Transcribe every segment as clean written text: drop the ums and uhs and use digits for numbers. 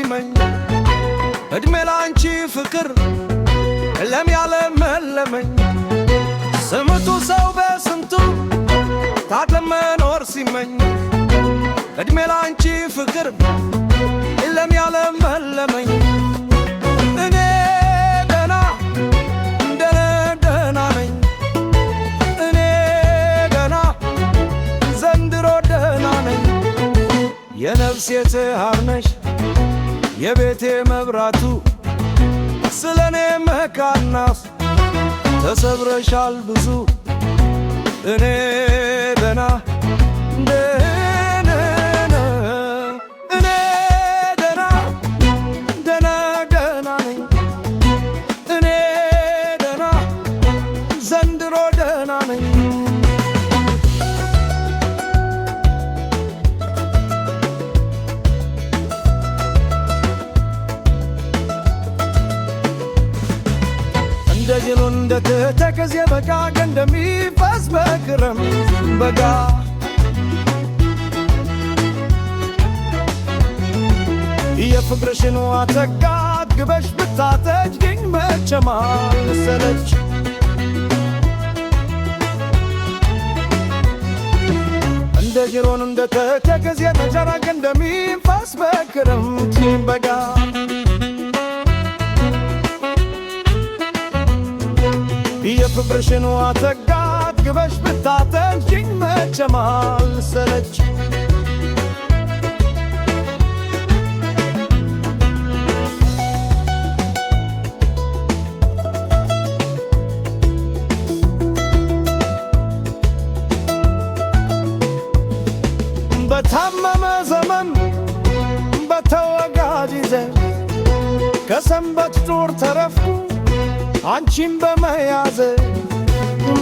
ሲመኝ እድሜ ላንቺ ፍቅር ለሚያለመለመኝ ስምቱ ሰው በስንቱ ታድለም መኖር ሲመኝ እድሜ ላንቺ ፍቅር ለሚያለመለመኝ እኔ ደና ደና ነኝ እኔ ደና ዘንድሮ ደና ነኝ የነፍሴ ትሃር ነሽ የቤቴ መብራቱ ስለኔ መካናስ ተሰብረሻል ብዙ እኔ ደና ደና እኔ ደና ደና ደና ነኝ እኔ ደና ዘንድሮ ደና ነኝ እንደጅሉ እንደተከዜ በጋ እንደሚፈስ በክረም በጋ የፍቅርሽን ዋተጋት ግበሽ ብታተጅኝ መቸማል ሰለች እንደጅሩን እንደተከዜ በጋ እንደሚፈስ በክረምት በጋ የፍቅርሽን ዋተጋት ግበሽ ብታተጅኝ መቸማል ሰለች በታመመ ዘመን በተወጋጅ ይዘን ከሰንበት ዱር ተረፍኩ አንቺን በመያዝ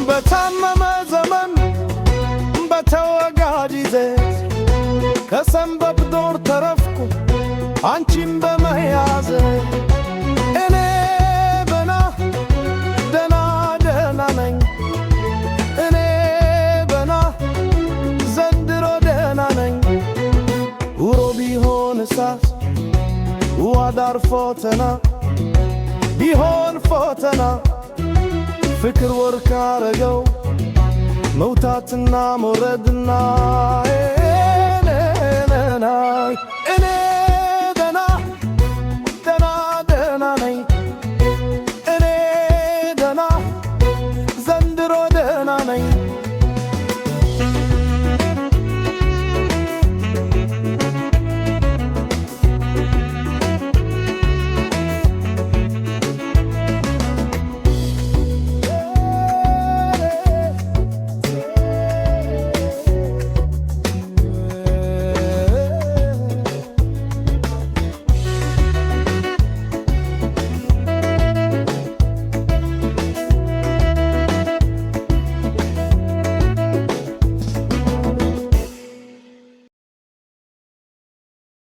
በታመመ ዘመን በተወጋጅ ይዘት ከሰንበት ዱር ተረፍኩ አንቺን በመያዝ እኔ በና ደና ደና ነኝ እኔ በና ዘንድሮ ደና ነኝ ውሮ ቢሆን እሳት ዋዳር ፎተና ቢሆን ፎተና ፍቅር ወርቅ አረገው መውታትና መውረድና